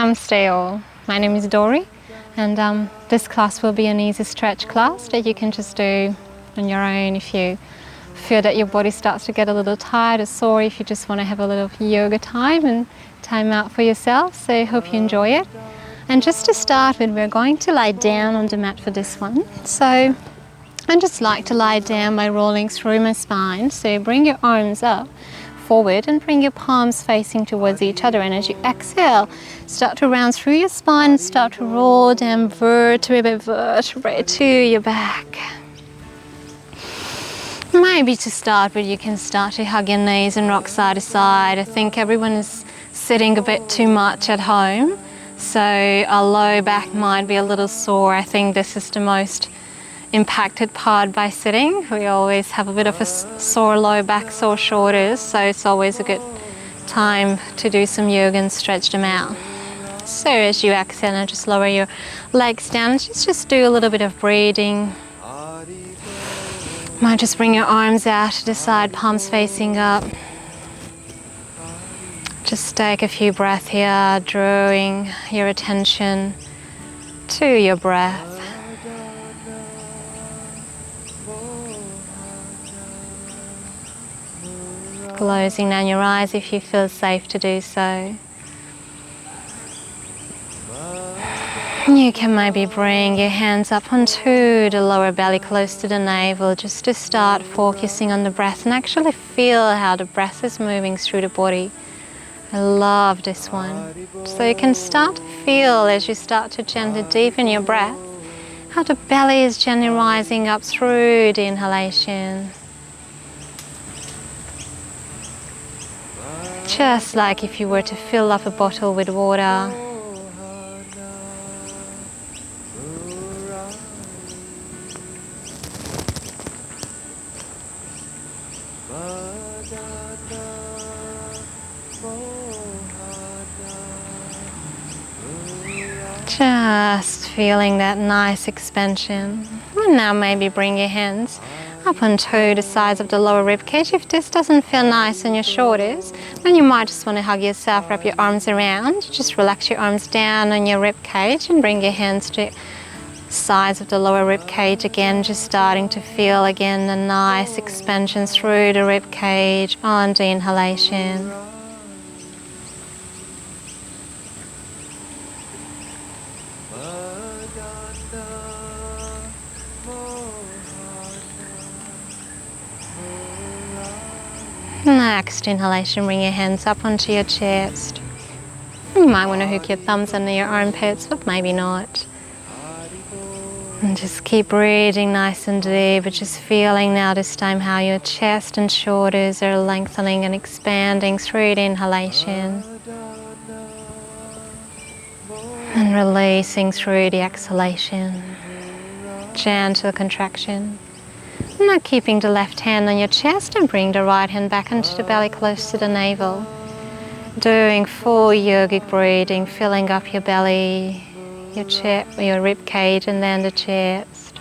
Namaste all. My name is Dory, and this class will be an easy stretch class that you can just do on your own if you feel that your body starts to get a little tired or sore, if you just want to have a little yoga time and time out for yourself. So I hope you enjoy it. And just to start with, we're going to lie down on the mat for this one. So I just like to lie down by rolling through my spine. So bring your arms up forward and bring your palms facing towards each other, and as you exhale, start to round through your spine, start to roll down vertebrae by vertebrae to your back. Maybe to start with, you can start to hug your knees and rock side to side. I think everyone is sitting a bit too much at home, so our low back might be a little sore. I think this is the most impacted part by sitting. We always have a bit of a sore low back, sore shoulders, so it's always a good time to do some yoga and stretch them out. So as you exhale, and just lower your legs down, just do a little bit of breathing. Might just bring your arms out to the side, palms facing up. Just take a few breaths here, drawing your attention to your breath. Closing down your eyes if you feel safe to do so. You can maybe bring your hands up onto the lower belly, close to the navel, just to start focusing on the breath and actually feel how the breath is moving through the body. I love this one. So you can start to feel, as you start to gently deepen your breath, how the belly is gently rising up through the inhalation. Just like if you were to fill up a bottle with water. Just feeling that nice expansion. And now maybe bring your hands up onto the sides of the lower rib cage. If this doesn't feel nice on your shoulders, then you might just want to hug yourself, wrap your arms around. Just relax your arms down on your rib cage and bring your hands to the sides of the lower rib cage again, just starting to feel again the nice expansion through the rib cage on the inhalation. Next inhalation, bring your hands up onto your chest. You might want to hook your thumbs under your armpits, but maybe not. And just keep breathing nice and deep, but just feeling now this time how your chest and shoulders are lengthening and expanding through the inhalation. And releasing through the exhalation. Gentle contraction. Now keeping the left hand on your chest and bring the right hand back into the belly, close to the navel. Doing full yogic breathing, filling up your belly, your chest, your rib cage, and then the chest.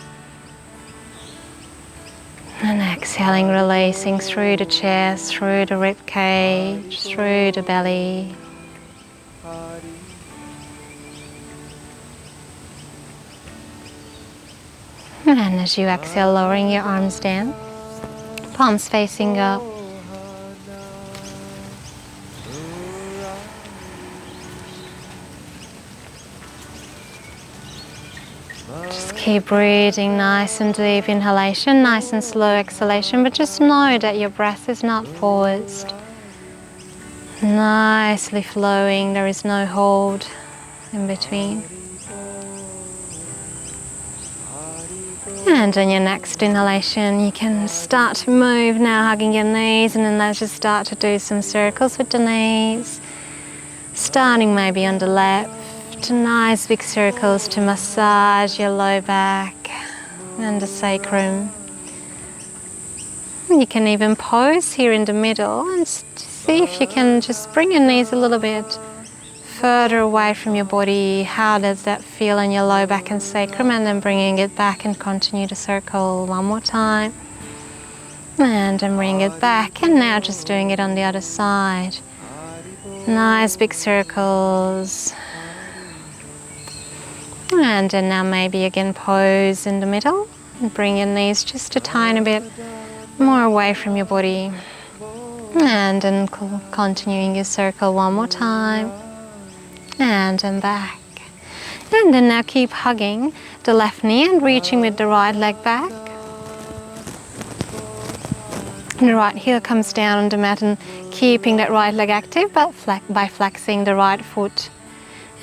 And exhaling, releasing through the chest, through the rib cage, through the belly. And as you exhale, lowering your arms down, palms facing up. Just keep breathing nice and deep inhalation, nice and slow exhalation, but just know that your breath is not paused. Nicely flowing, there is no hold in between. And on your next inhalation, you can start to move now, hugging your knees, and then let's just start to do some circles with the knees. Starting maybe on the left, nice big circles to massage your low back and the sacrum. You can even pose here in the middle and see if you can just bring your knees a little bit further away from your body. How does that feel in your low back and sacrum? And then bringing it back and continue to circle one more time. And then bring it back, and now just doing it on the other side. Nice big circles. And then now maybe again pose in the middle and bring your knees just a tiny bit more away from your body. And then continuing your circle one more time. And then back. And then now keep hugging the left knee and reaching with the right leg back. And the right heel comes down on the mat and keeping that right leg active but by flexing the right foot.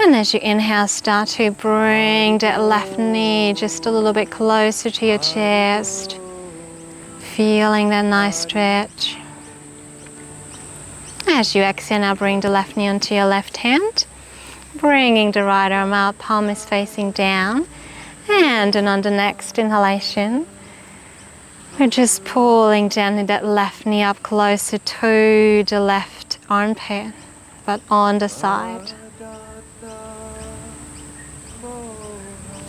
And as you inhale, start to bring that left knee just a little bit closer to your chest. Feeling that nice stretch. As you exhale, now bring the left knee onto your left hand. Bringing the right arm out, palm is facing down. And then on the next inhalation, we're just pulling gently that left knee up closer to the left armpit, but on the side.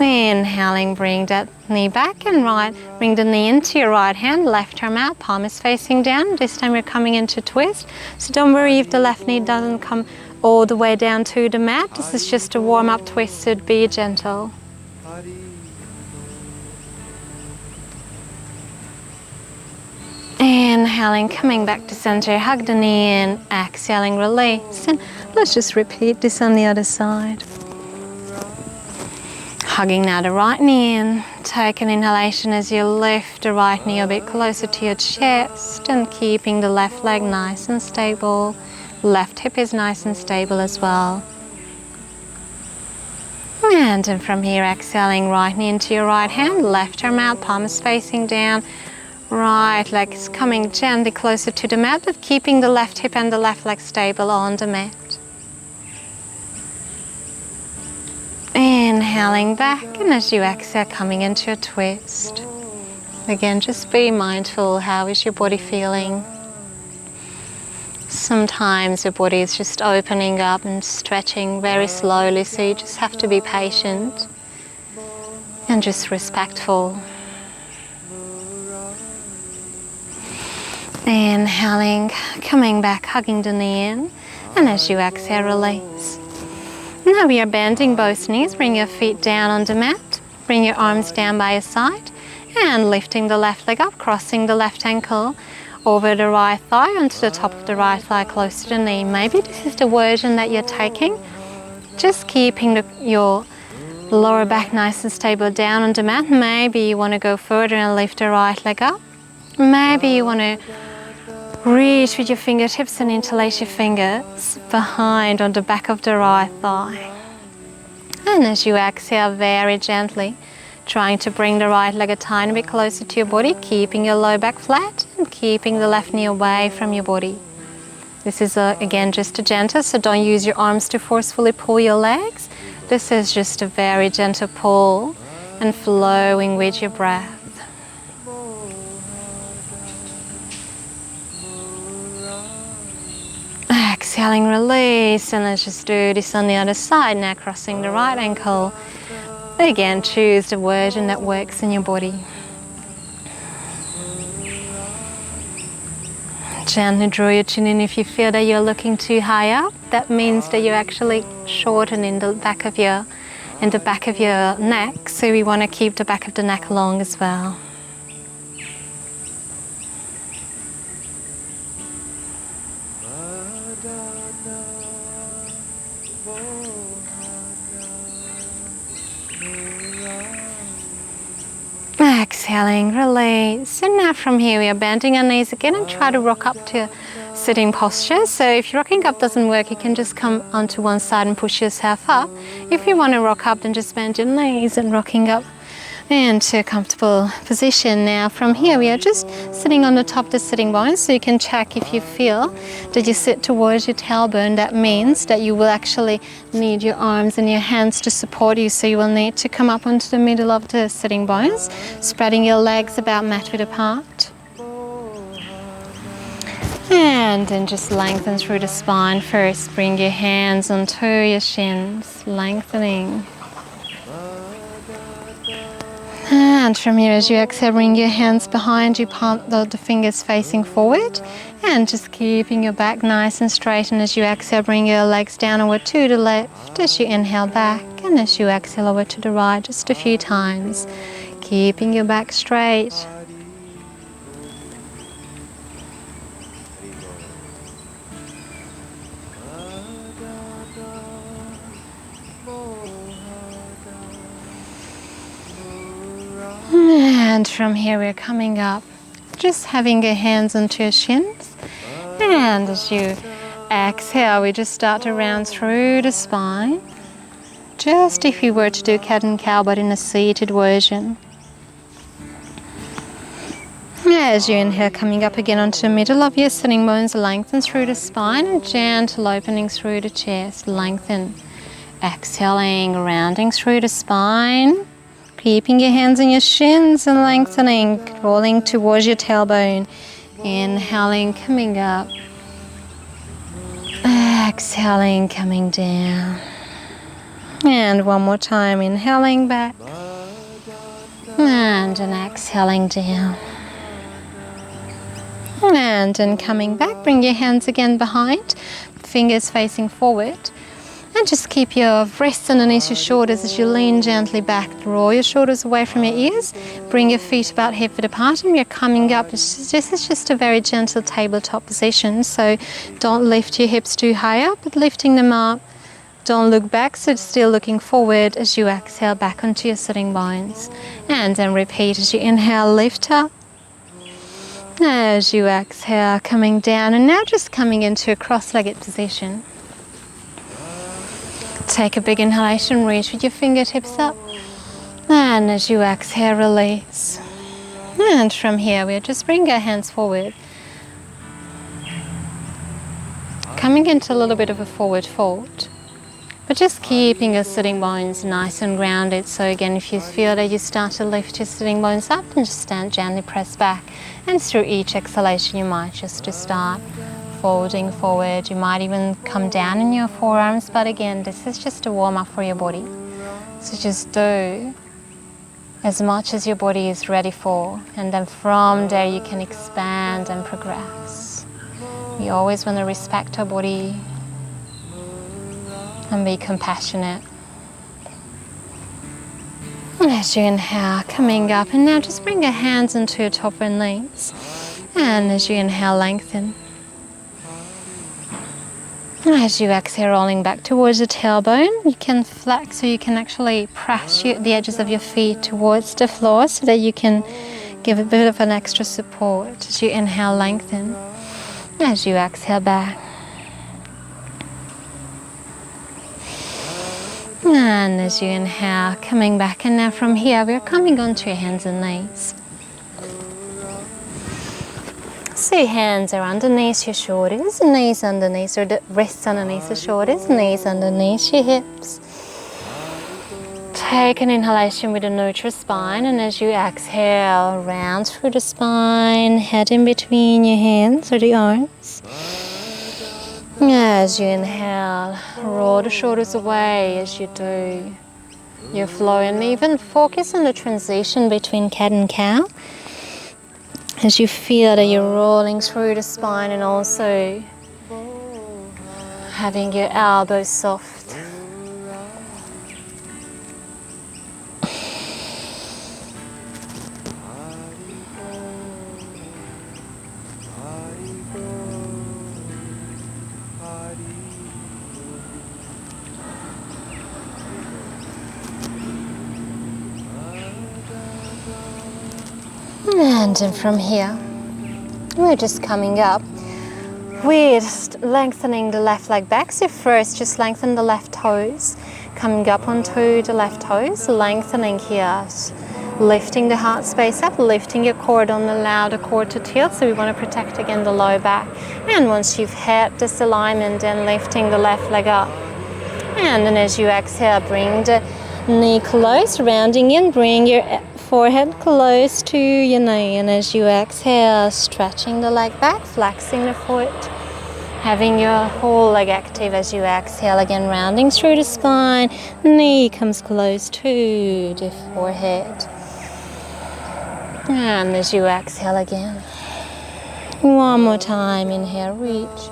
Inhaling, bring that knee back and right. Bring the knee into your right hand, left arm out, palm is facing down. This time we're coming into twist. So don't worry if the left knee doesn't come all the way down to the mat. This is just a warm-up twist, so be gentle. Inhaling, coming back to center, hug the knee in, exhaling, release. And let's just repeat this on the other side. Hugging now the right knee in. Take an inhalation as you lift the right knee a bit closer to your chest and keeping the left leg nice and stable. Left hip is nice and stable as well. And then from here, exhaling, right knee into your right hand, left arm out, palm is facing down. Right leg is coming gently closer to the mat, but keeping the left hip and the left leg stable on the mat. Inhaling back, and as you exhale, coming into a twist. Again, just be mindful, how is your body feeling? Sometimes your body is just opening up and stretching very slowly, so you just have to be patient and just respectful. Inhaling, coming back, hugging the knee in, and as you exhale, release. Now we are bending both knees. Bring your feet down on the mat. Bring your arms down by your side and lifting the left leg up, crossing the left ankle over the right thigh onto the top of the right thigh close to the knee. Maybe this is the version that you're taking. Just keeping your lower back nice and stable down on the mat. Maybe you want to go further and lift the right leg up. Maybe you want to reach with your fingertips and interlace your fingers behind on the back of the right thigh. And as you exhale, very gently, trying to bring the right leg a tiny bit closer to your body, keeping your low back flat and keeping the left knee away from your body. This is, again, just a gentle, so don't use your arms to forcefully pull your legs. This is just a very gentle pull and flowing with your breath. Exhaling, release, and let's just do this on the other side. Now crossing the right ankle. Again, choose the version that works in your body. Gently draw your chin in if you feel that you're looking too high up. That means that you're actually shortened in the back of your neck. So we want to keep the back of the neck long as well. Exhaling, release. And now from here we are bending our knees again and try to rock up to sitting posture. So if rocking up doesn't work, you can just come onto one side and push yourself up. If you want to rock up, then just bend your knees and rocking up into a comfortable position. Now from here we are just sitting on the top of the sitting bones, so you can check if you feel that you sit towards your tailbone. That means that you will actually need your arms and your hands to support you, so you will need to come up onto the middle of the sitting bones, spreading your legs about mat width apart. And then just lengthen through the spine first. Bring your hands onto your shins, lengthening. And from here, as you exhale, bring your hands behind you, palm the fingers facing forward, and just keeping your back nice and straight. And as you exhale, bring your legs down over to the left as you inhale back, and as you exhale over to the right just a few times, keeping your back straight. And from here, we're coming up, just having your hands onto your shins. And as you exhale, we just start to round through the spine. Just if you were to do cat and cow, but in a seated version. As you inhale, coming up again onto the middle of your sitting bones, lengthen through the spine, and gentle opening through the chest, lengthen. Exhaling, rounding through the spine. Keeping your hands on your shins and lengthening, rolling towards your tailbone. Inhaling, coming up. Exhaling, coming down. And one more time, inhaling back. And exhaling down. And coming back, bring your hands again behind, fingers facing forward. And just keep your wrists underneath your shoulders as you lean gently back. Draw your shoulders away from your ears. Bring your feet about hip width apart, and you're coming up. This is just a very gentle tabletop position. So don't lift your hips too high up, but lifting them up. Don't look back, so still looking forward as you exhale back onto your sitting bones. And then repeat as you inhale, lift up. As you exhale, coming down, and now just coming into a cross-legged position. Take a big inhalation, reach with your fingertips up. And as you exhale, release. And from here, we'll just bring our hands forward. Coming into a little bit of a forward fold. But just keeping your sitting bones nice and grounded. So again, if you feel that you start to lift your sitting bones up, then just stand gently, press back. And through each exhalation, you might just to start folding forward. You might even come down in your forearms, but again, this is just a warm up for your body. So just do as much as your body is ready for, and then from there you can expand and progress. We always want to respect our body and be compassionate. As you inhale, coming up, and now just bring your hands into your top and knees. And as you inhale, lengthen. As you exhale, rolling back towards the tailbone, you can flex, so you can actually press the edges of your feet towards the floor so that you can give a bit of an extra support. As you inhale, lengthen. As you exhale, back. And as you inhale, coming back, and now from here, we're coming onto your hands and knees. So your hands are underneath your shoulders, knees underneath, or the wrists underneath the shoulders, knees underneath your hips. Take an inhalation with a neutral spine, and as you exhale, round through the spine, head in between your hands or the arms. As you inhale, roll the shoulders away as you do your flow, and even focus on the transition between cat and cow. As you feel that you're rolling through the spine and also having your elbows soft. And then from here, we're just coming up. We're just lengthening the left leg back. So first, just lengthen the left toes. Coming up onto the left toes, lengthening here. Lifting the heart space up, lifting your core. Don't allow the core to tilt. So we want to protect again the low back. And once you've hit this alignment, then lifting the left leg up. And then as you exhale, bring the knee close, rounding in, bring your forehead close to your knee, and as you exhale, stretching the leg back, flexing the foot, having your whole leg active as you exhale, again rounding through the spine, knee comes close to the forehead. And as you exhale again, one more time, inhale, reach.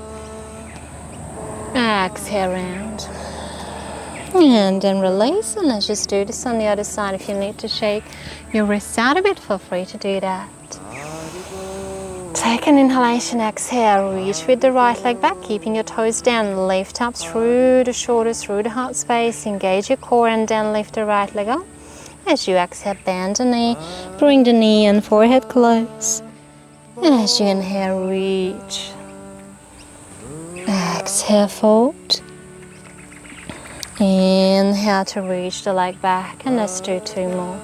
Exhale, round. And then release, and let's just do this on the other side. If you need to shake your wrists out a bit, feel free to do that. Take an inhalation, exhale, reach with the right leg back, keeping your toes down, lift up through the shoulders, through the heart space, engage your core, and then lift the right leg up. As you exhale, bend the knee, bring the knee and forehead close. And as you inhale, reach. Exhale, fold. Inhale to reach the leg back, and let's do 2 more.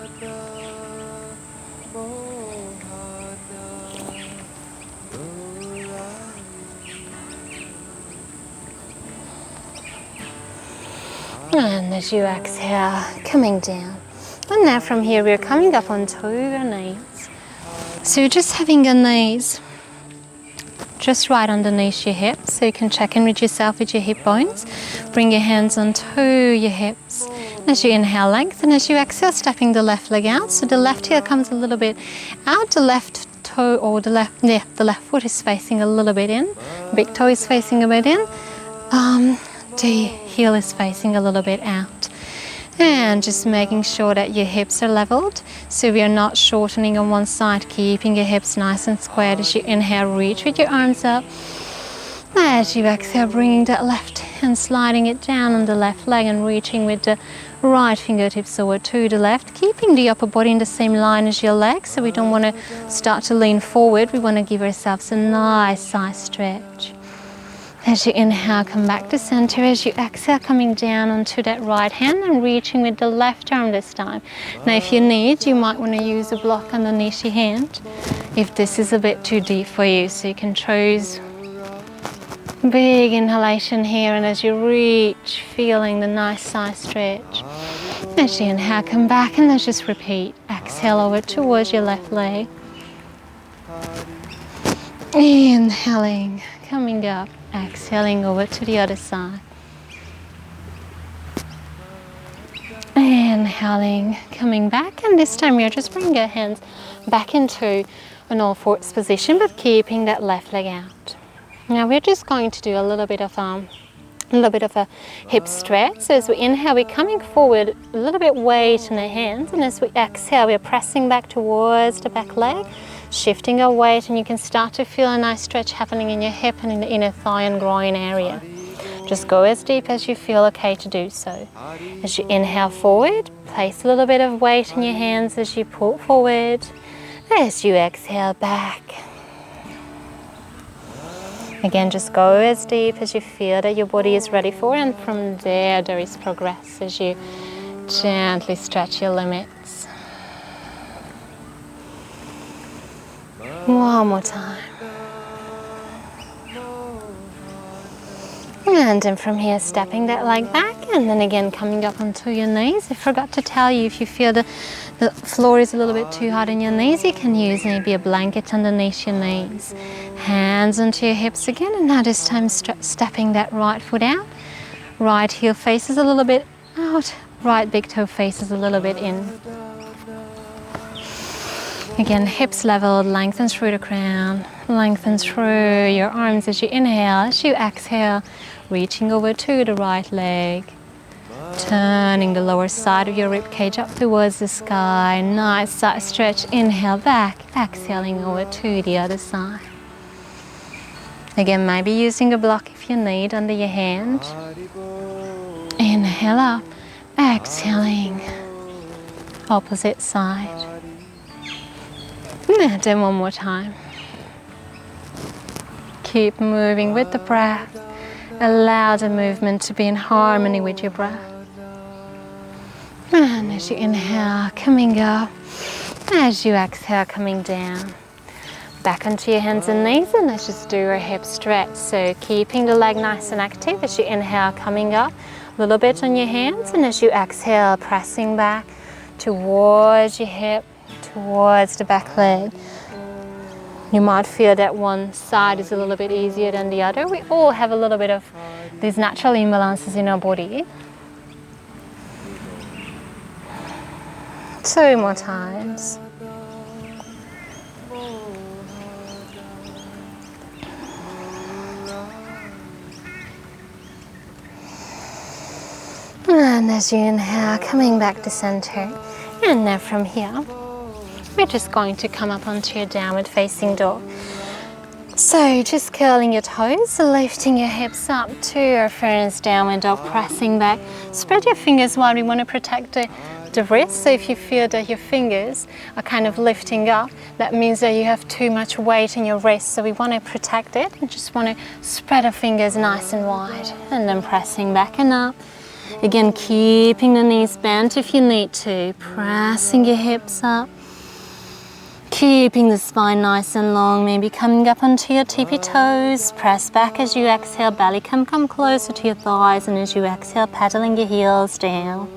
And as you exhale, coming down. And now from here, we're coming up onto your knees. So you're just having your knees just right underneath your hips, so you can check in with yourself with your hip bones. Bring your hands onto your hips. As you inhale, lengthen. As you exhale, stepping the left leg out. So the left heel comes a little bit out. The left toe, or the left foot is facing a little bit in. Big toe is facing a bit in. The heel is facing a little bit out. And just making sure that your hips are leveled, so we are not shortening on one side, keeping your hips nice and squared. As you inhale, reach with your arms up. As you exhale, bringing that left hand, sliding it down on the left leg and reaching with the right fingertips over to the left, keeping the upper body in the same line as your legs, so we don't want to start to lean forward. We want to give ourselves a nice side stretch. As you inhale, come back to center. As you exhale, coming down onto that right hand and reaching with the left arm this time. Now if you need, you might want to use a block underneath your hand if this is a bit too deep for you. So you can choose big inhalation here, and as you reach, feeling the nice side stretch. As you inhale, come back, and let's just repeat. Exhale over towards your left leg. Inhaling, coming up. Exhaling over to the other side. Inhaling, coming back, and this time we are just bringing our hands back into an all fours position, but keeping that left leg out. Now we're just going to do a little bit of a hip stretch. So as we inhale, we're coming forward, a little bit weight in the hands, and as we exhale, we're pressing back towards the back leg, shifting our weight, and you can start to feel a nice stretch happening in your hip and in the inner thigh and groin area. Just go as deep as you feel okay to do so. As you inhale forward, place a little bit of weight in your hands as you pull forward. As you exhale back. Again, just go as deep as you feel that your body is ready for, and from there is progress as you gently stretch your limits. One more time. And then from here, stepping that leg back, and then again coming up onto your knees. I forgot to tell you, if you feel the floor is a little bit too hard on your knees, you can use maybe a blanket underneath your knees. Hands onto your hips again, and now this time stepping that right foot out. Right heel faces a little bit out, right big toe faces a little bit in. Again, hips leveled, lengthen through the crown, lengthen through your arms as you inhale. As you exhale, reaching over to the right leg, turning the lower side of your rib cage up towards the sky. Nice side stretch. Inhale back, exhaling over to the other side. Again, maybe using a block if you need under your hand. Inhale up, exhaling, opposite side. And then one more time. Keep moving with the breath. Allow the movement to be in harmony with your breath. And as you inhale, coming up. As you exhale, coming down. Back onto your hands and knees, and let's just do a hip stretch. So keeping the leg nice and active. As you inhale, coming up. A little bit on your hands, and as you exhale, pressing back towards your hip, towards the back leg. You might feel that one side is a little bit easier than the other. We all have a little bit of these natural imbalances in our body. 2 more times. as you inhale, coming back to center. And now from here, we're just going to come up onto your downward facing dog. So just curling your toes, lifting your hips up to your first downward dog, pressing back. Spread your fingers wide. We want to protect the wrist. So if you feel that your fingers are kind of lifting up, that means that you have too much weight in your wrist. So we want to protect it and just want to spread our fingers nice and wide. And then pressing back and up. Again, keeping the knees bent if you need to. Pressing your hips up. Keeping the spine nice and long, maybe coming up onto your tippy toes. Press back as you exhale, belly come closer to your thighs, and as you exhale, pedaling your heels down.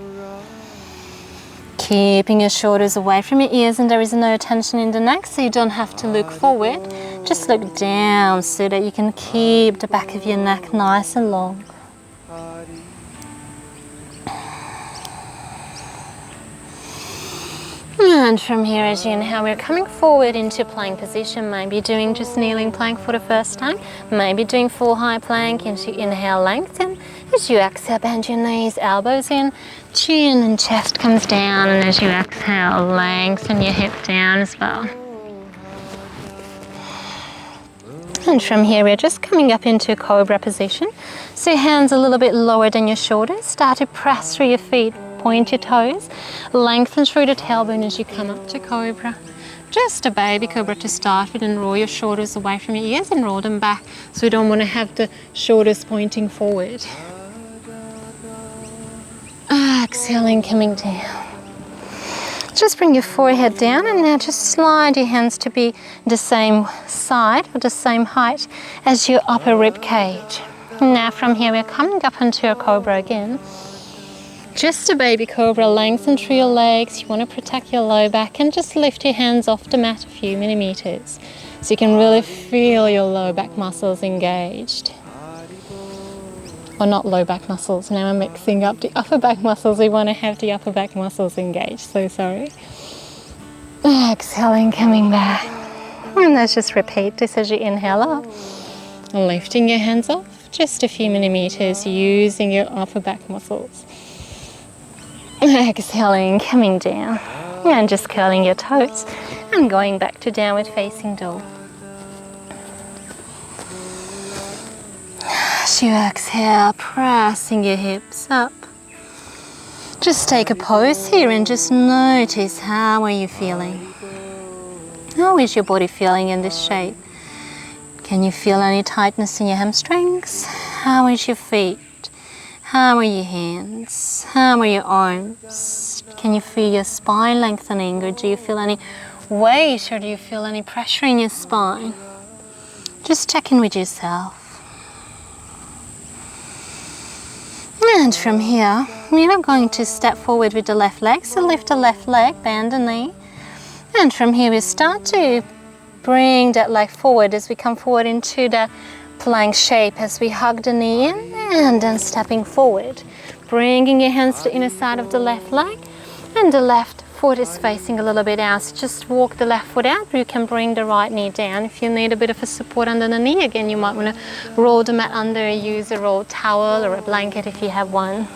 Keeping your shoulders away from your ears, and there is no tension in the neck, so you don't have to look forward. Just look down so that you can keep the back of your neck nice and long. And from here, as you inhale, we're coming forward into plank position, maybe doing just kneeling plank for the first time, maybe doing full high plank. As you inhale, lengthen. As you exhale, bend your knees, elbows in, chin and chest comes down, and as you exhale, lengthen your hip down as well. And from here, we're just coming up into a Cobra position. So your hands a little bit lower than your shoulders. Start to press through your feet. Point your toes, lengthen through the tailbone as you come up to Cobra. Just a baby Cobra to start with, and roll your shoulders away from your ears and roll them back. So we don't want to have the shoulders pointing forward. Exhaling, coming down. Just bring your forehead down, and now just slide your hands to be the same side or the same height as your upper rib cage. Now from here, we're coming up into a Cobra again. Just a baby Cobra, lengthen through your legs. You want to protect your low back, and just lift your hands off the mat a few millimeters so you can really feel your low back muscles engaged. Or not low back muscles, now I'm mixing up the upper back muscles. We want to have the upper back muscles engaged, so sorry. Exhaling, coming back. And let's just repeat this as you inhale up. Lifting your hands off just a few millimeters using your upper back muscles. Exhaling, coming down, and just curling your toes and going back to downward facing dog. As you exhale, pressing your hips up. Just take a pose here and just notice, how are you feeling? How is your body feeling in this shape? Can you feel any tightness in your hamstrings? How is your feet? How are your hands? How are your arms? Can you feel your spine lengthening, or do you feel any weight, or do you feel any pressure in your spine? Just check in with yourself. And from here, we are going to step forward with the left leg. So lift the left leg, bend the knee. And from here, we start to bring that leg forward as we come forward into the plank shape, as we hug the knee in and then stepping forward, bringing your hands to the inner side of the left leg, and the left foot is facing a little bit out. So just walk the left foot out, but you can bring the right knee down. If you need a bit of a support under the knee, again, you might want to roll the mat under, use a rolled towel or a blanket if you have one.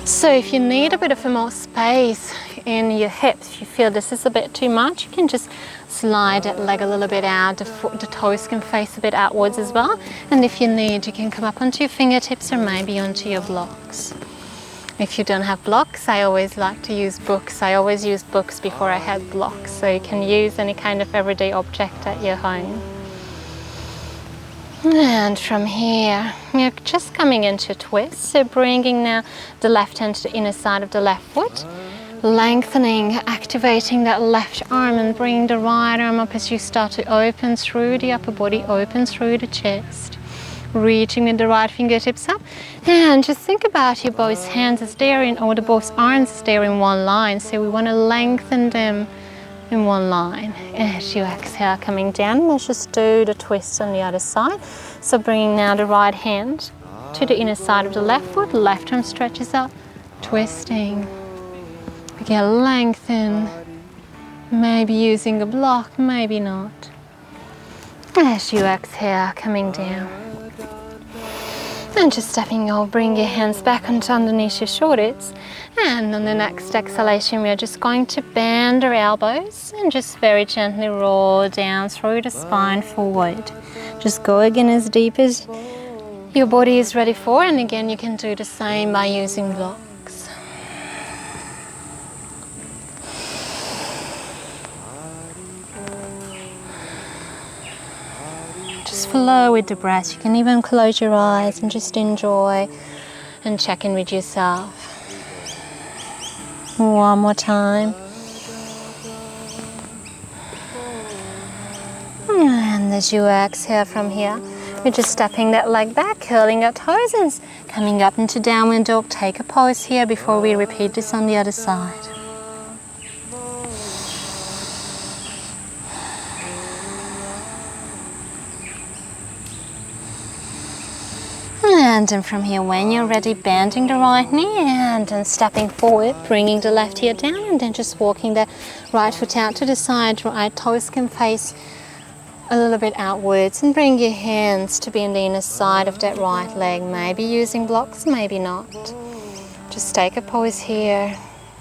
So if you need a bit of more space in your hips, if you feel this is a bit too much, you can just slide that leg a little bit out. The toes can face a bit outwards as well. And if you need, you can come up onto your fingertips or maybe onto your blocks. If you don't have blocks, I always like to use books. I always use books before I had blocks. So you can use any kind of everyday object at your home. And from here, we're just coming into a twist. So bringing now the left hand to the inner side of the left foot. Lengthening, activating that left arm and bringing the right arm up as you start to open through the upper body, open through the chest. Reaching with the right fingertips up, and just think about your both hands as they're in, or the both arms as they're in one line. So we want to lengthen them in one line. As you exhale, coming down, let's just do the twist on the other side. So bringing now the right hand to the inner side of the left foot, left arm stretches up, twisting. Again, lengthen, maybe using a block, maybe not. As you exhale, coming down. And just stepping over, bring your hands back onto underneath your shoulders. And on the next exhalation, we are just going to bend our elbows and just very gently roll down through the spine forward. Just go again as deep as your body is ready for, and again you can do the same by using blocks. Just flow with the breath. You can even close your eyes and just enjoy and check in with yourself. One more time. And as you exhale from here, we're just stepping that leg back, curling your toes and coming up into downward dog. Take a pause here before we repeat this on the other side. And then from here, when you're ready, bending the right knee and then stepping forward, bringing the left heel down, and then just walking the right foot out to the side. Right toes can face a little bit outwards, and bring your hands to be in the inner side of that right leg. Maybe using blocks, maybe not. Just take a pause here.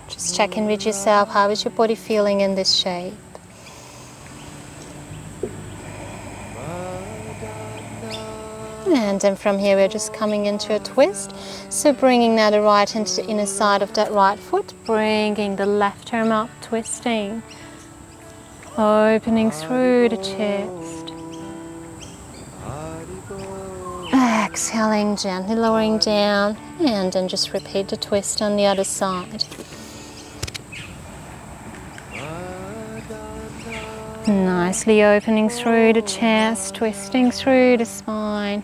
Just check in with yourself. How is your body feeling in this shape? And then from here, we're just coming into a twist. So bringing now the right into the inner side of that right foot, bringing the left arm up, twisting. Opening through the chest. Exhaling, gently lowering down, and then just repeat the twist on the other side. Nicely opening through the chest, twisting through the spine.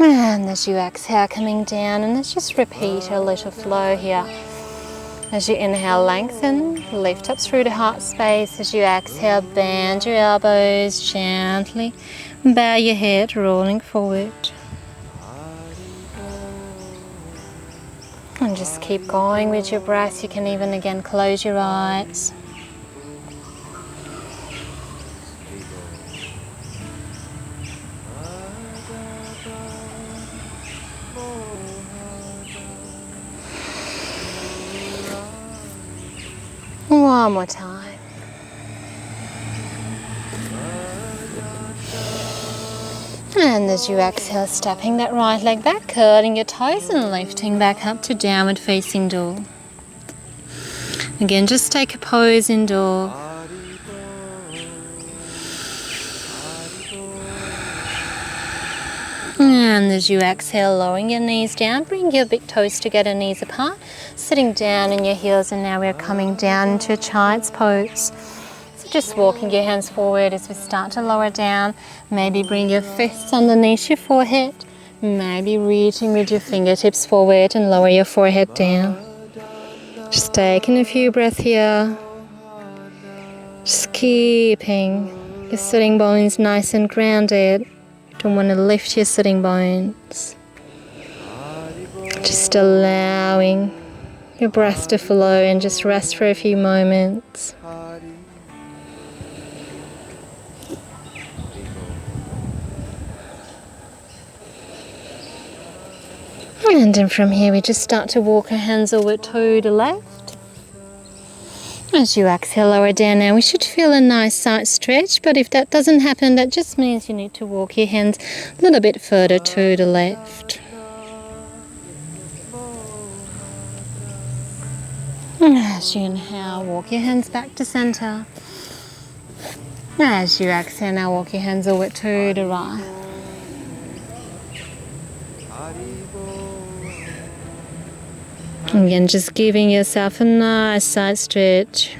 And as you exhale, coming down, and let's just repeat a little flow here. As you inhale, lengthen, lift up through the heart space. As you exhale, bend your elbows gently, bow your head, rolling forward. And just keep going with your breath. You can even again close your eyes. One more time. And as you exhale, stepping that right leg back, curling your toes and lifting back up to downward facing dog. Again, just take a pose in dog. And as you exhale, lowering your knees down, bring your big toes together, knees apart, sitting down in your heels, and now we're coming down into a child's pose. So just walking your hands forward as we start to lower down. Maybe bring your fists underneath your forehead. Maybe reaching with your fingertips forward and lower your forehead down. Just taking a few breaths here. Just keeping your sitting bones nice and grounded. Don't want to lift your sitting bones. Just allowing your breath to flow and just rest for a few moments. And then from here we just start to walk our hands over to the left. As you exhale, lower down. Now we should feel a nice side stretch, but if that doesn't happen, that just means you need to walk your hands a little bit further to the left. As you inhale, walk your hands back to center. As you exhale, now walk your hands over to the right. Again, just giving yourself a nice side stretch.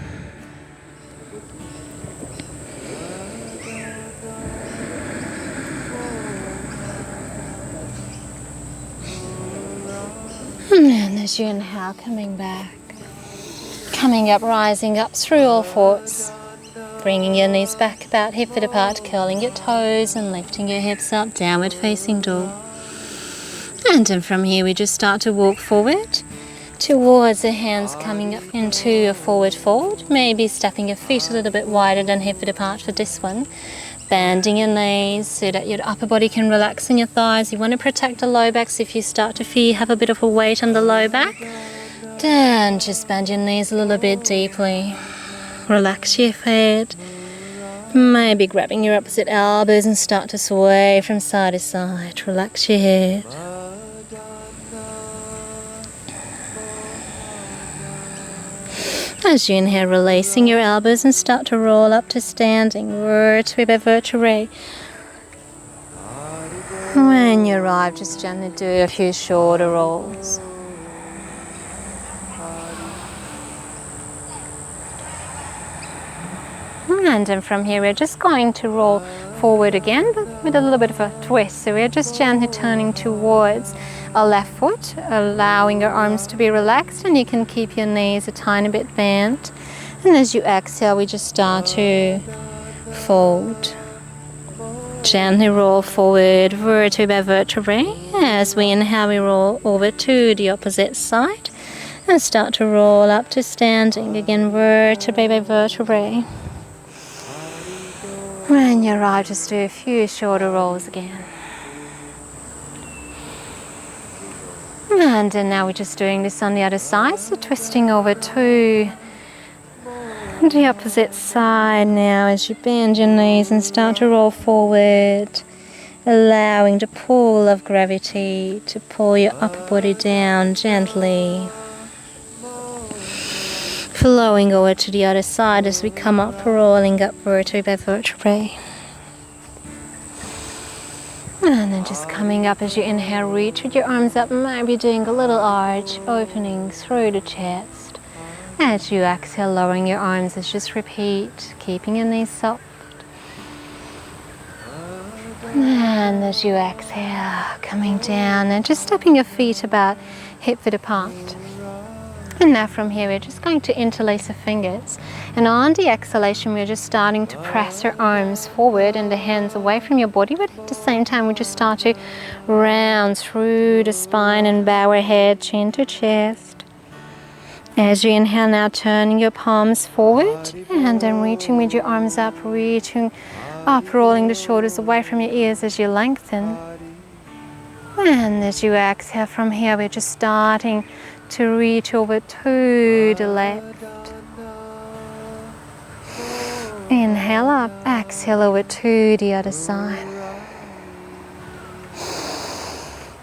And as you inhale, coming back. Coming up, rising up through all fours. Bringing your knees back about hip-width apart, curling your toes and lifting your hips up, downward facing dog. And then from here we just start to walk forward towards the hands coming up into a forward fold. Maybe stepping your feet a little bit wider than hip-width apart for this one. bending your knees so that your upper body can relax in your thighs. You want to protect the low back, so if you start to feel you have a bit of a weight on the low back, then just bend your knees a little bit deeply. Relax your head. Maybe grabbing your opposite elbows and start to sway from side to side. Relax your head. As you inhale, releasing your elbows and start to roll up to standing, vertebrae by vertebrae. When you arrive, just gently do a few shorter rolls. And then from here, we're just going to roll forward again, but with a little bit of a twist. So we're just gently turning towards our left foot, allowing your arms to be relaxed, and you can keep your knees a tiny bit bent. And as you exhale, we just start to fold. Gently roll forward, vertebrae by vertebrae. As we inhale, we roll over to the opposite side and start to roll up to standing. Again, vertebrae by vertebrae. When you arrive, just do a few shorter rolls again. And then now we're just doing this on the other side, so twisting over to the opposite side now as you bend your knees and start to roll forward, allowing the pull of gravity to pull your upper body down gently. Flowing over to the other side as we come up, rolling up vertebrae by vertebrae. And then just coming up as you inhale, reach with your arms up, maybe doing a little arch, opening through the chest. As you exhale, lowering your arms, let's just repeat, keeping your knees soft. And as you exhale, coming down and just stepping your feet about hip width apart. And now from here, we're just going to interlace the fingers. And on the exhalation, we're just starting to press your arms forward and the hands away from your body. But at the same time, we just start to round through the spine and bow our head, chin to chest. As you inhale now, turning your palms forward and then reaching with your arms up, reaching up, rolling the shoulders away from your ears as you lengthen. And as you exhale from here, we're just starting to reach over to the left. Inhale up, exhale over to the other side.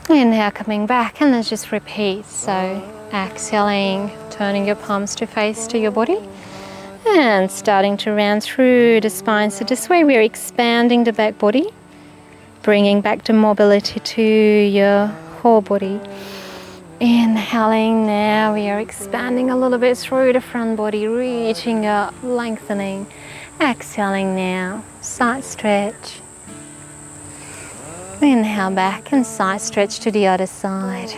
Inhale, coming back, and let's just repeat. So exhaling, turning your palms to face to your body and starting to round through the spine. So this way we're expanding the back body, bringing back the mobility to your whole body. Inhaling now, we are expanding a little bit through the front body, reaching up, lengthening. Exhaling now, side stretch. Inhale back and side stretch to the other side.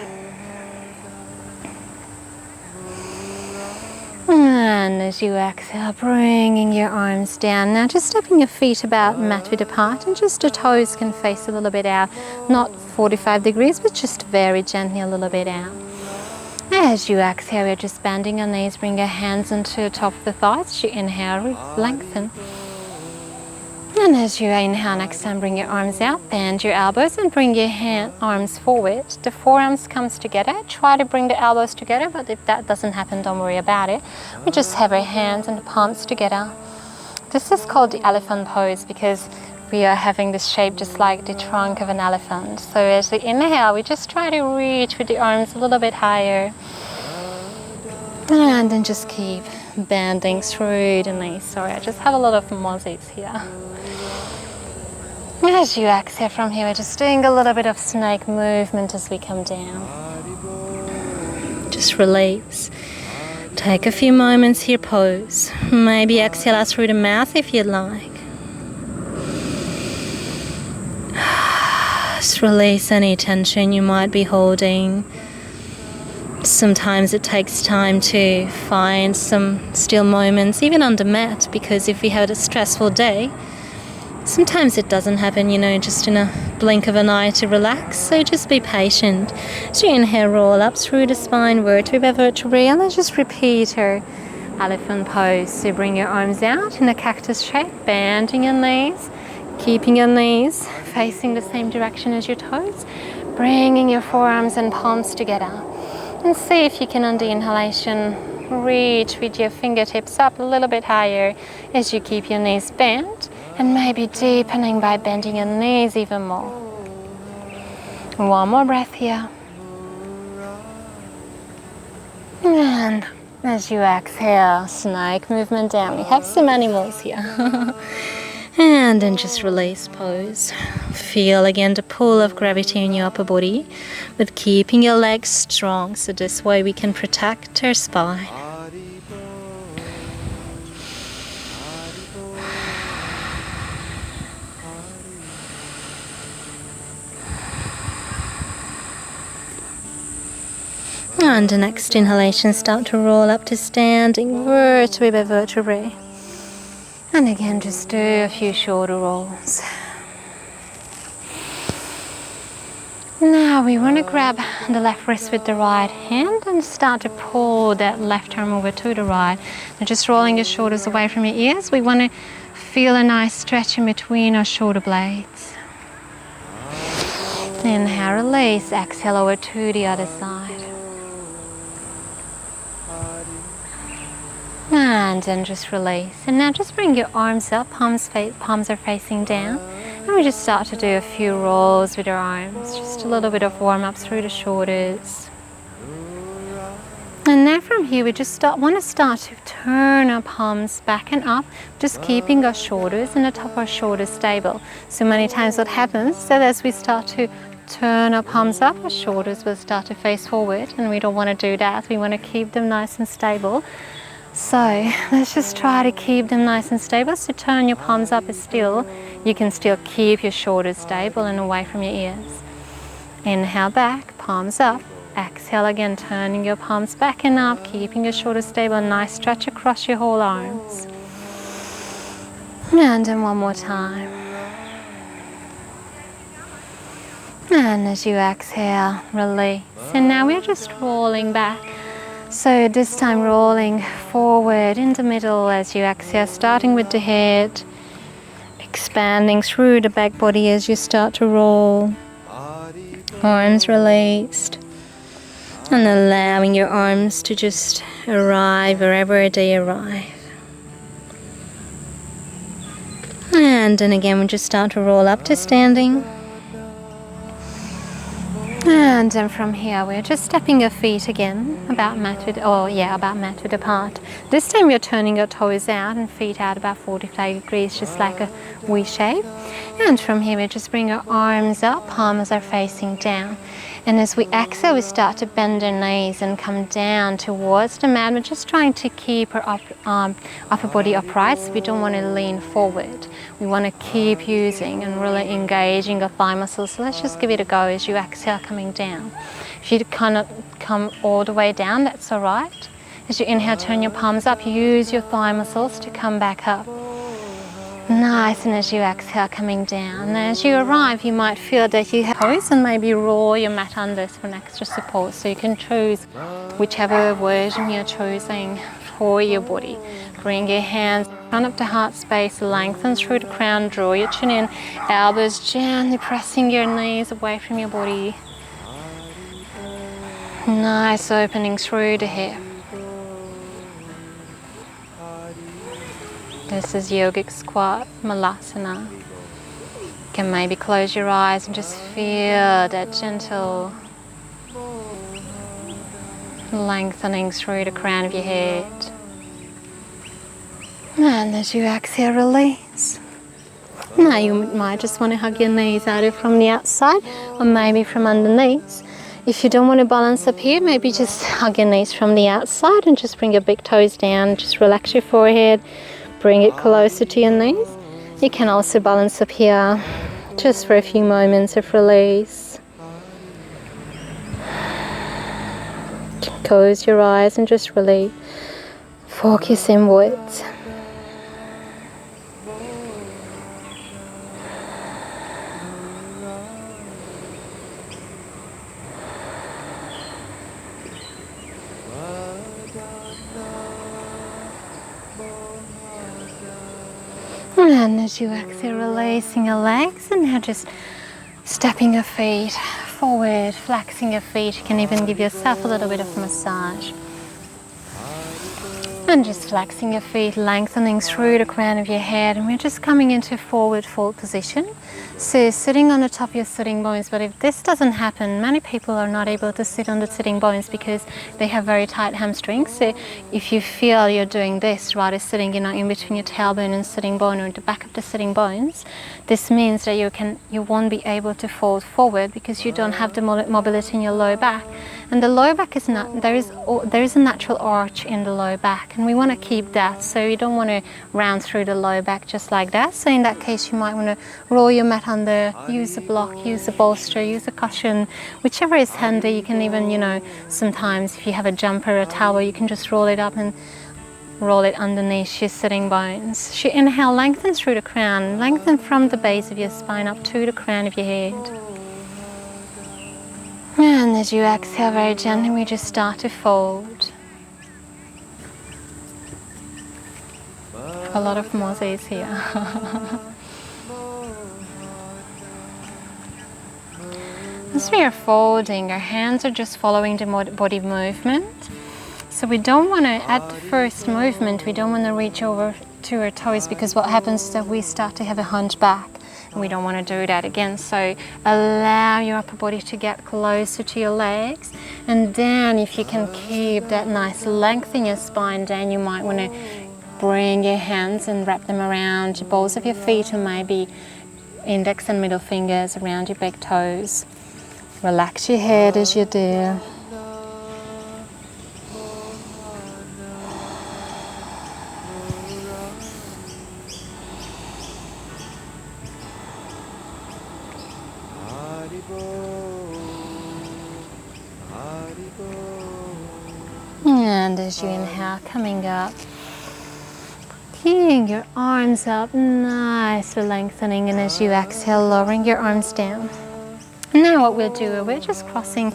And as you exhale, bringing your arms down. Now just stepping your feet about mat width apart, and just the toes can face a little bit out. Not 45 degrees, but just very gently a little bit out. As you exhale, we're just bending your knees, bring your hands into the top of the thighs. As you inhale, lengthen. And as you inhale and exhale, bring your arms out, bend your elbows and bring your arms forward. The forearms comes together. Try to bring the elbows together, but if that doesn't happen, don't worry about it. We just have our hands and the palms together. This is called the elephant pose because we are having this shape just like the trunk of an elephant. So as we inhale, we just try to reach with the arms a little bit higher. And then just keep bending through the knees. Sorry, I just have a lot of mozzies here. As you exhale from here, we're just doing a little bit of snake movement as we come down. Just release. Take a few moments here, pose. Maybe exhale out through the mouth if you'd like. Just release any tension you might be holding. Sometimes it takes time to find some still moments, even on the mat, because if we had a stressful day, sometimes it doesn't happen, just in a blink of an eye to relax. So just be patient. So you inhale, roll up through the spine, vertebrae by vertebrae, and let's just repeat our elephant pose. So bring your arms out in a cactus shape, bending your knees, Keeping your knees facing the same direction as your toes, bringing your forearms and palms together. And see if you can, on the inhalation, reach with your fingertips up a little bit higher as you keep your knees bent, and maybe deepening by bending your knees even more. One more breath here. And as you exhale, snake movement down. We have some animals here. And then just release, pose. Feel again the pull of gravity in your upper body, but keeping your legs strong, so this way we can protect our spine. And the next inhalation, start to roll up to standing, vertebrae by vertebrae. And again, just do a few shoulder rolls. Now we want to grab the left wrist with the right hand and start to pull that left arm over to the right. And just rolling your shoulders away from your ears. We want to feel a nice stretch in between our shoulder blades. Inhale, release, exhale over to the other side. And then just release. And now just bring your arms up, palms are facing down. And we just start to do a few rolls with our arms. Just a little bit of warm up through the shoulders. And now from here we just want to start to turn our palms back and up, just keeping our shoulders and the top of our shoulders stable. So many times what happens is that as we start to turn our palms up, our shoulders will start to face forward, and we don't want to do that. We want to keep them nice and stable. So let's just try to keep them nice and stable. So turn your palms up is still, you can still keep your shoulders stable and away from your ears. Inhale back, palms up. Exhale again, turning your palms back and up, keeping your shoulders stable. Nice stretch across your whole arms. And then one more time. And as you exhale, release. And now we're just rolling back. So this time rolling forward in the middle as you exhale, starting with the head, expanding through the back body as you start to roll. Arms released. And allowing your arms to just arrive wherever they arrive. And then again we just start to roll up to standing. And then from here we're just stepping your feet again about mat width apart. This time we're turning your toes out and feet out about 45 degrees, just like a V shape. And from here we just bring our arms up, palms are facing down. And as we exhale, we start to bend our knees and come down towards the mat. We're just trying to keep our upper body upright, so we don't want to lean forward. We want to keep using and really engaging our thigh muscles. So let's just give it a go as you exhale, coming down. If you cannot come all the way down, that's all right. As you inhale, turn your palms up, use your thigh muscles to come back up. Nice, and as you exhale, coming down. And as you arrive, you might feel that you have toes and maybe roll your mat under for an extra support. So you can choose whichever version you're choosing for your body. Bring your hands in front of the heart space, lengthen through the crown, draw your chin in, elbows gently pressing your knees away from your body. Nice opening through the hip. This is Yogic Squat, Malasana. You can maybe close your eyes and just feel that gentle lengthening through the crown of your head. And as you exhale, release. Now you might just want to hug your knees either from the outside or maybe from underneath. If you don't want to balance up here, maybe just hug your knees from the outside and just bring your big toes down. Just relax your forehead. Bring it closer to your knees. You can also balance up here just for a few moments of release. Close your eyes and just release. Focus inwards. And as you exhale, releasing your legs, and now just stepping your feet forward, flexing your feet. You can even give yourself a little bit of massage. And just flexing your feet, lengthening through the crown of your head, and we're just coming into forward fold position. So sitting on the top of your sitting bones, but if this doesn't happen, many people are not able to sit on the sitting bones because they have very tight hamstrings. So if you feel you're doing this rather sitting, in between your tailbone and sitting bone or the back of the sitting bones, this means that you won't be able to fold forward because you don't have the mobility in your lower back. And the lower back is not, there is a natural arch in the lower back, and we want to keep that. So you don't want to round through the lower back just like that. So in that case, you might want to roll your mat under, use a block, use a bolster, use a cushion, whichever is handy. You can even, sometimes if you have a jumper or a towel, you can just roll it up and roll it underneath your sitting bones. So you inhale, lengthen through the crown, lengthen from the base of your spine up to the crown of your head. And as you exhale very gently, we just start to fold. A lot of mozzies here. As we are folding, our hands are just following the body movement. So we don't want to, at the first movement, we don't want to reach over to our toes, because what happens is that we start to have a hunch back. And we don't want to do that again. So allow your upper body to get closer to your legs, and then if you can keep that nice length in your spine, then you might want to bring your hands and wrap them around the balls of your feet, and maybe index and middle fingers around your big toes. Relax your head as you do. And as you inhale, coming up, keeping your arms up, nicely lengthening, and as you exhale, lowering your arms down. Now what we'll do, we're just crossing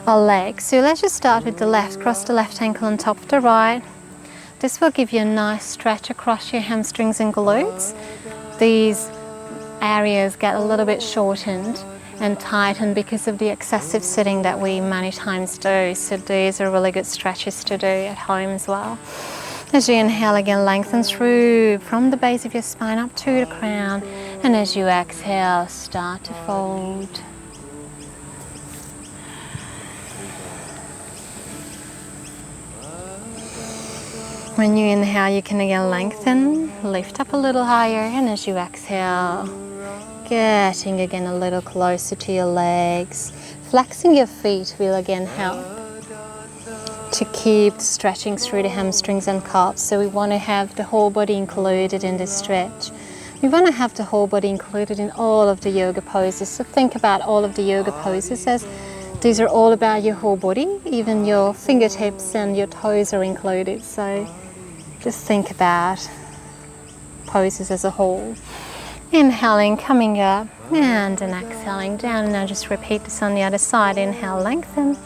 our legs. So let's just start with the left, cross the left ankle on top of the right. This will give you a nice stretch across your hamstrings and glutes. These areas get a little bit shortened and tightened because of the excessive sitting that we many times do. So these are really good stretches to do at home as well. As you inhale again, lengthen through from the base of your spine up to the crown, and as you exhale, start to fold. When you inhale, you can again lengthen, lift up a little higher, and as you exhale, getting again a little closer to your legs. Flexing your feet will again help to keep stretching through the hamstrings and calves. So we want to have the whole body included in this stretch. We want to have the whole body included in all of the yoga poses. So think about all of the yoga poses as these are all about your whole body. Even your fingertips and your toes are included. So just think about poses as a whole. Inhaling, coming up, and then exhaling down. And now just repeat this on the other side. Inhale, lengthen.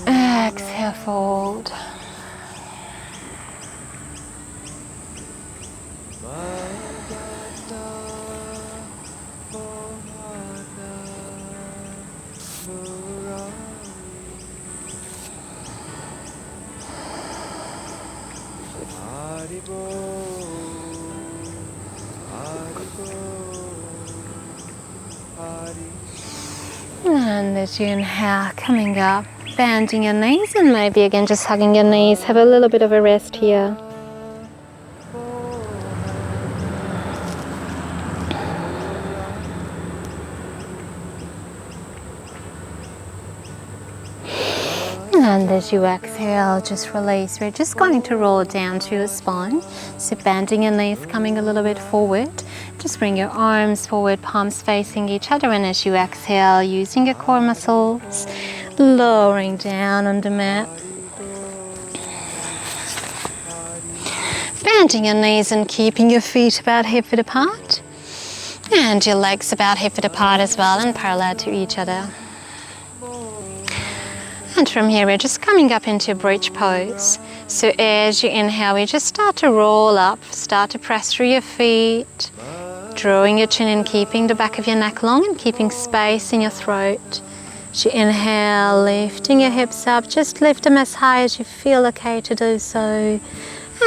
Exhale, fold. And as you inhale, coming up, bending your knees, and maybe again just hugging your knees. Have a little bit of a rest here. And as you exhale, just release. We're just going to roll down to your spine. So bending your knees, coming a little bit forward. Just bring your arms forward, palms facing each other. And as you exhale, using your core muscles, lowering down on the mat. Bending your knees and keeping your feet about hip-width apart. And your legs about hip-width apart as well and parallel to each other. And from here, we're just coming up into a bridge pose. So as you inhale, we just start to roll up, start to press through your feet, drawing your chin in, keeping the back of your neck long and keeping space in your throat. As you inhale, lifting your hips up, just lift them as high as you feel okay to do so.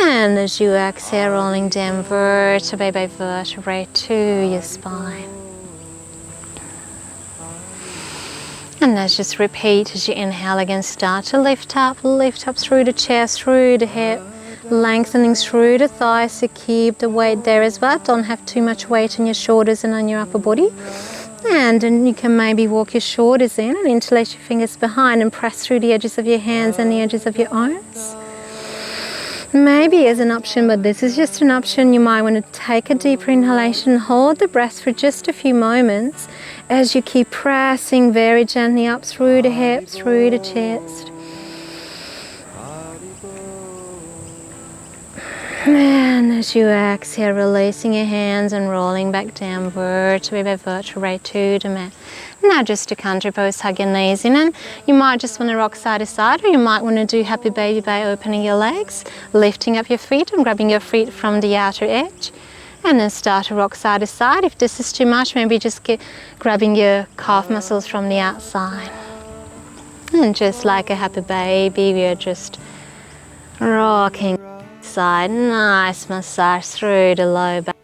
And as you exhale, rolling down vertebrae by vertebrae to your spine. And let's just repeat as you inhale again, start to lift up through the chest, through the hip, lengthening through the thighs, so keep the weight there as well. Don't have too much weight on your shoulders and on your upper body. And then you can maybe walk your shoulders in and interlace your fingers behind and press through the edges of your hands and the edges of your arms. Maybe as an option, but this is just an option, you might want to take a deeper inhalation, hold the breath for just a few moments as you keep pressing very gently up through the hips, through the chest. And as you exhale, releasing your hands and rolling back down vertebrae by vertebrae to the mat. Now just to counter pose, hug your knees in, and you might just want to rock side to side, or you might want to do happy baby by opening your legs, lifting up your feet and grabbing your feet from the outer edge. And then start to rock side to side. If this is too much, maybe just grabbing your calf muscles from the outside. And just like a happy baby, we are just rocking side, nice massage through the low back.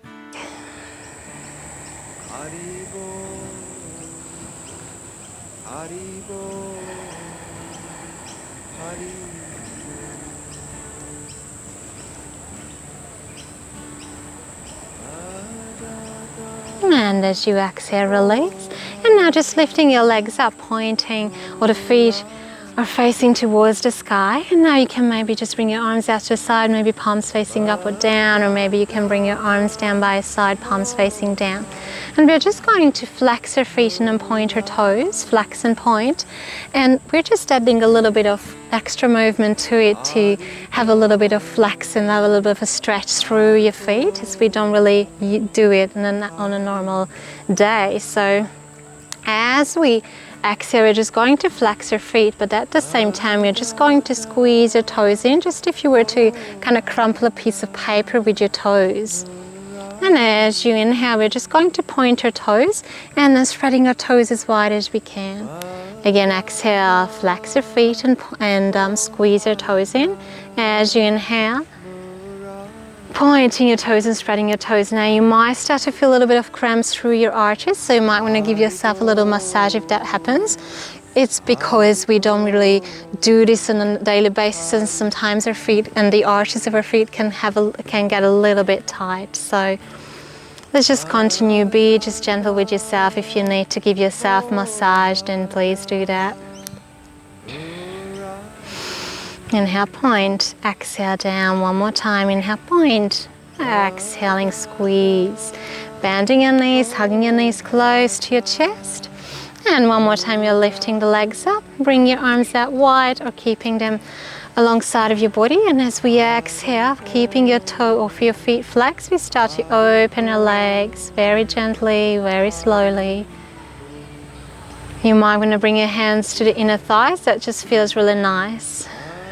And as you exhale, release. And now just lifting your legs up, pointing, or the feet are facing towards the sky. And now you can maybe just bring your arms out to the side, maybe palms facing up or down, or maybe you can bring your arms down by your side, palms facing down. And we're just going to flex our feet and then point our toes, flex and point. And we're just adding a little bit of extra movement to it to have a little bit of flex and have a little bit of a stretch through your feet, as we don't really do it on a normal day. So as we exhale, we're just going to flex your feet, but at the same time, we're just going to squeeze your toes in, just if you were to kind of crumple a piece of paper with your toes. And as you inhale, we're just going to point our toes and then spreading our toes as wide as we can. Again, exhale, flex your feet and squeeze your toes in. As you inhale, pointing your toes and spreading your toes. Now you might start to feel a little bit of cramps through your arches, so you might want to give yourself a little massage if that happens. It's because we don't really do this on a daily basis, and sometimes our feet and the arches of our feet can get a little bit tight. So let's just continue, be just gentle with yourself. If you need to give yourself massage, then please do that. Inhale, point, exhale down, one more time, inhale, point, exhaling, squeeze, bending your knees, hugging your knees close to your chest, and one more time you're lifting the legs up, bring your arms out wide or keeping them alongside of your body, and as we exhale, keeping your toe off your feet flexed, we start to open our legs very gently, very slowly. You might want to bring your hands to the inner thighs, that just feels really nice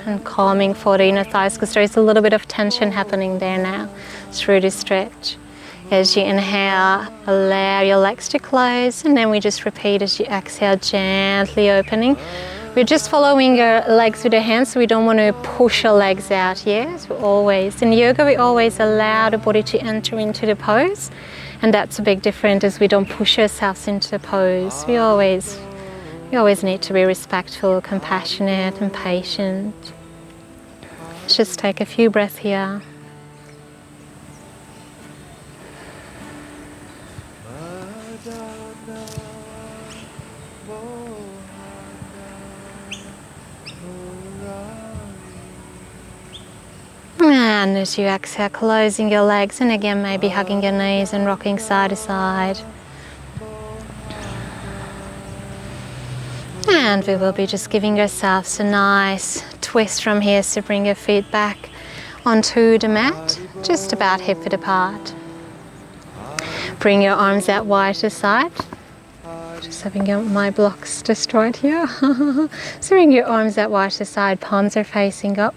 and calming for the inner thighs, because there is a little bit of tension happening there now through this stretch. As you inhale, allow your legs to close, and then we just repeat as you exhale, gently opening. We're just following our legs with our hands, so we don't want to push our legs out. Yes, in yoga we always allow the body to enter into the pose, and that's a big difference, as we don't push ourselves into the pose. We always need to be respectful, compassionate and patient. Let's just take a few breaths here. And as you exhale, closing your legs, and again maybe hugging your knees and rocking side to side. And we will be just giving ourselves a nice twist from here, so bring your feet back onto the mat, just about hip width apart. Bring your arms out wide to the side. Just just having my blocks destroyed here. So bring your arms out wide to the side, palms are facing up.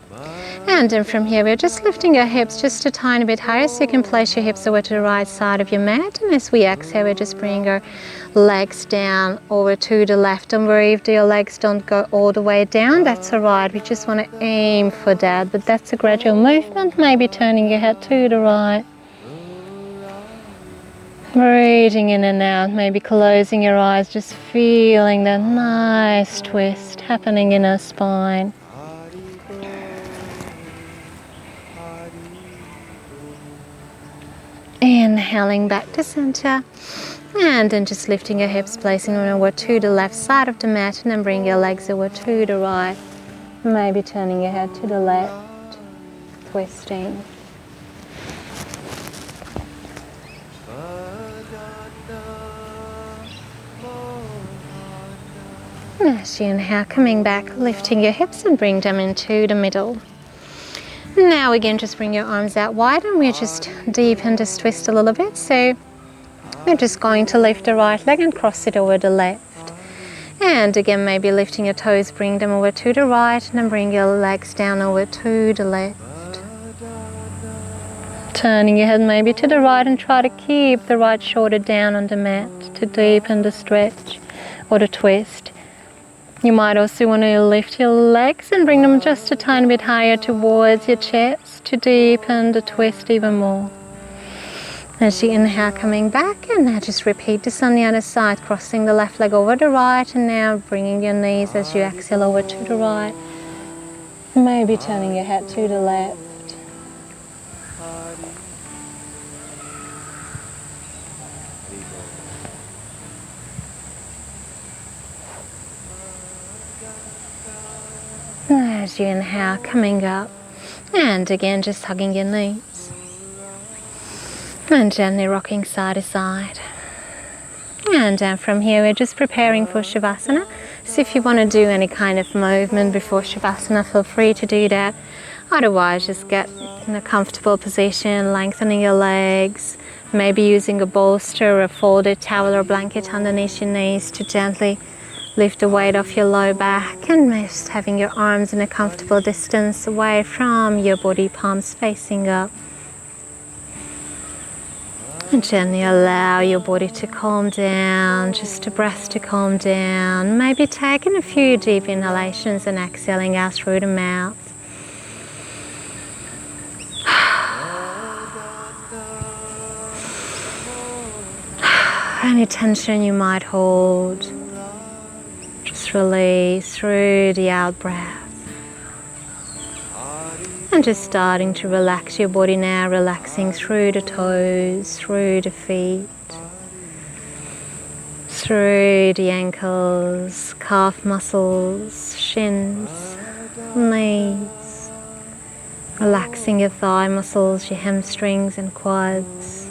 And then from here, we're just lifting our hips just a tiny bit higher, so you can place your hips over to the right side of your mat. And as we exhale, we're just bringing our legs down over to the left. Don't worry if your legs don't go all the way down, that's all right. We just want to aim for that, but that's a gradual movement, maybe turning your head to the right. Breathing in and out, maybe closing your eyes, just feeling that nice twist happening in our spine. Inhaling back to center, and then just lifting your hips, placing them over to the left side of the mat, and then bring your legs over to the right. Maybe turning your head to the left, twisting. As you inhale, coming back, lifting your hips and bring them into the middle. Now again, just bring your arms out wide, and we're just deepen this twist a little bit. So we're just going to lift the right leg and cross it over the left. And again, maybe lifting your toes, bring them over to the right, and then bring your legs down over to the left. Turning your head maybe to the right, and try to keep the right shoulder down on the mat to deepen the stretch or the twist. You might also want to lift your legs and bring them just a tiny bit higher towards your chest to deepen the twist even more. As you inhale, coming back, and now just repeat this on the other side, crossing the left leg over the right, and now bringing your knees as you exhale over to the right. Maybe turning your head to the left. As you inhale, coming up, and again just hugging your knees and gently rocking side to side. And down from here, we're just preparing for Shavasana. So if you want to do any kind of movement before Shavasana, feel free to do that. Otherwise, just get in a comfortable position, lengthening your legs, maybe using a bolster or a folded towel or blanket underneath your knees to gently lift the weight off your low back, and just having your arms in a comfortable distance away from your body, palms facing up. And gently allow your body to calm down, just the breath to calm down. Maybe taking a few deep inhalations and exhaling out through the mouth. Any tension you might hold, just release through the out breath. And just starting to relax your body now, relaxing through the toes, through the feet, through the ankles, calf muscles, shins, knees. Relaxing your thigh muscles, your hamstrings and quads.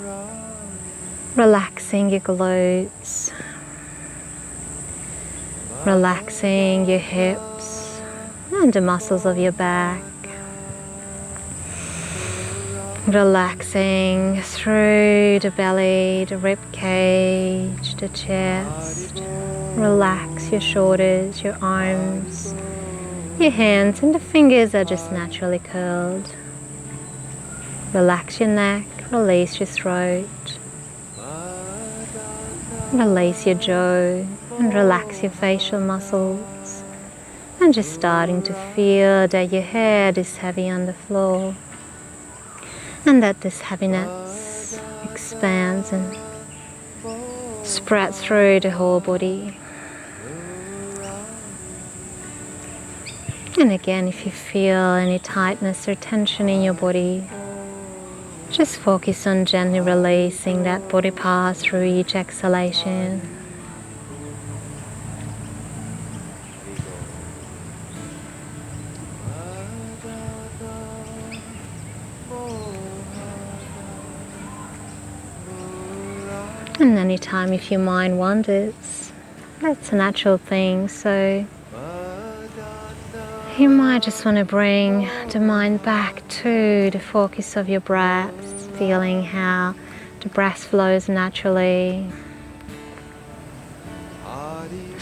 Relaxing your glutes. Relaxing your hips and the muscles of your back. Relaxing through the belly, the rib cage, the chest. Relax your shoulders, your arms, your hands, and the fingers are just naturally curled. Relax your neck, release your throat. Release your jaw and relax your facial muscles. And just starting to feel that your head is heavy on the floor. And that this heaviness expands and spreads through the whole body. And again, if you feel any tightness or tension in your body, just focus on gently releasing that body part through each exhalation. And anytime if your mind wanders, that's a natural thing, so you might just want to bring the mind back to the focus of your breath, feeling how the breath flows naturally.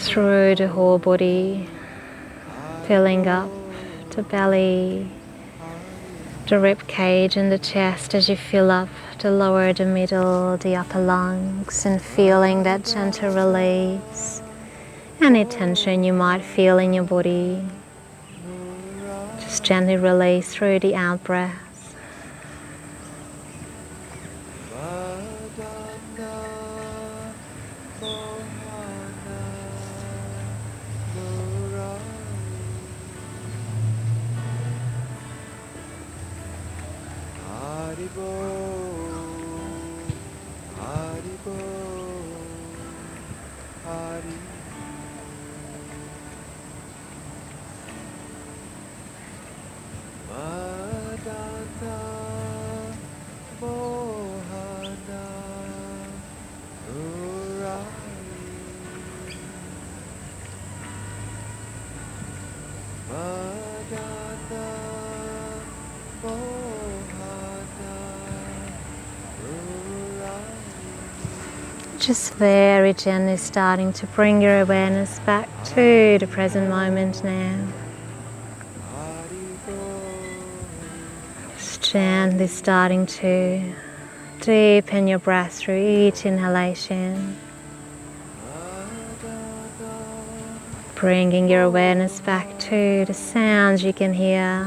through the whole body, filling up the belly, the rib cage and the chest as you fill up the lower, the middle, the upper lungs, and feeling that gentle release. Any tension you might feel in your body, just gently release through the out breath. Just very gently starting to bring your awareness back to the present moment now. Just gently starting to deepen your breath through each inhalation. Bringing your awareness back to the sounds you can hear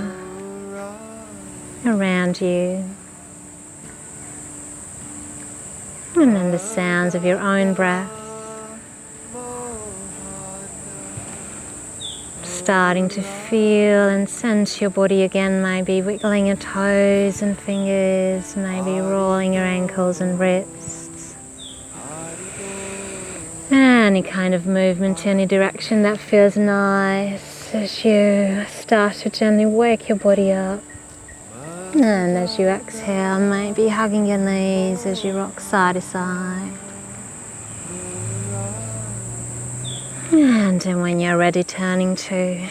around you. And then the sounds of your own breath. Starting to feel and sense your body again, maybe wiggling your toes and fingers, maybe rolling your ankles and wrists. Any kind of movement to any direction that feels nice as you start to gently wake your body up. And as you exhale, maybe hugging your knees as you rock side to side. And then when you're ready, turning to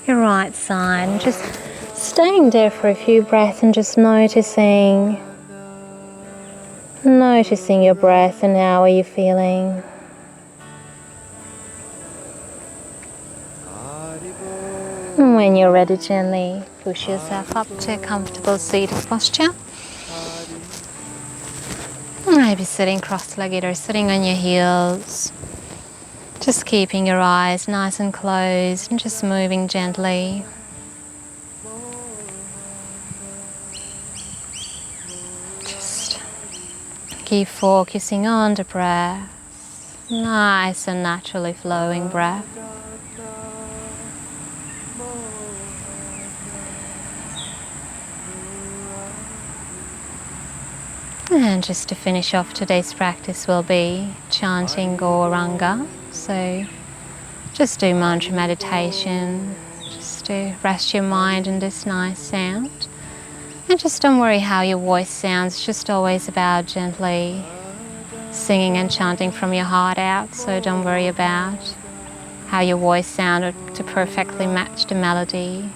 your right side, just staying there for a few breaths and just noticing your breath and how are you feeling. And when you're ready, gently push yourself up to a comfortable seated posture. Maybe sitting cross-legged or sitting on your heels. Just keeping your eyes nice and closed and just moving gently. Just keep focusing on the breath. Nice and naturally flowing breath. And just to finish off today's practice will be Chanting Gauranga. So just do mantra meditation, just to rest your mind in this nice sound. And just don't worry how your voice sounds, it's just always about gently singing and chanting from your heart out. So don't worry about how your voice sounded to perfectly match the melody.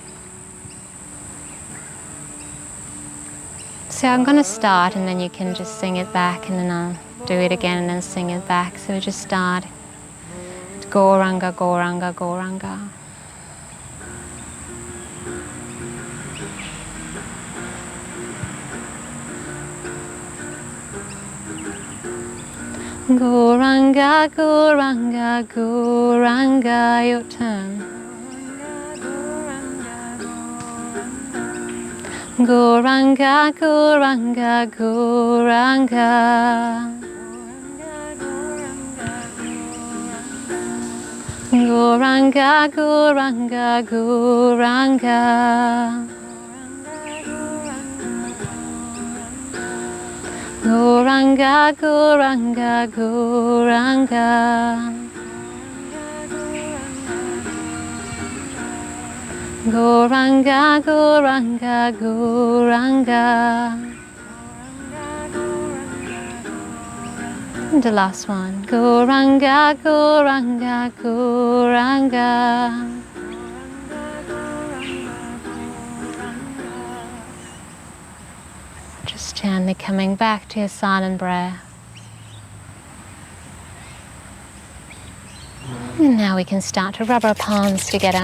So I'm going to start and then you can just sing it back and then I'll do it again and then sing it back. So we just start. Gauranga, Gauranga, Gauranga. Gauranga, Gauranga, Gauranga, your turn. Gauranga, Gauranga, Gauranga. Gauranga, Gauranga, Gauranga. Gauranga, Gauranga, Gauranga. Gauranga, Gauranga, Gauranga. And the last one. Gauranga, Gauranga, Gauranga. Just gently coming back to your silent breath. And now we can start to rub our palms together.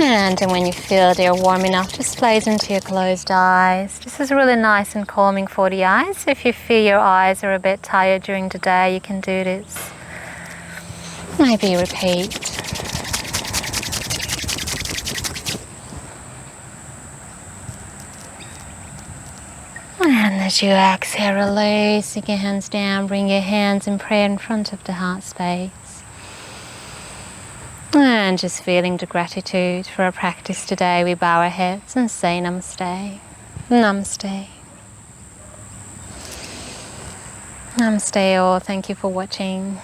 And when you feel they're warm enough, just place into your closed eyes. This is really nice and calming for the eyes. If you feel your eyes are a bit tired during the day, you can do this. Maybe repeat. And as you exhale, releasing your hands down, bring your hands in prayer in front of the heart space. And just feeling the gratitude for our practice today, we bow our heads and say Namaste. Namaste. Namaste all, thank you for watching.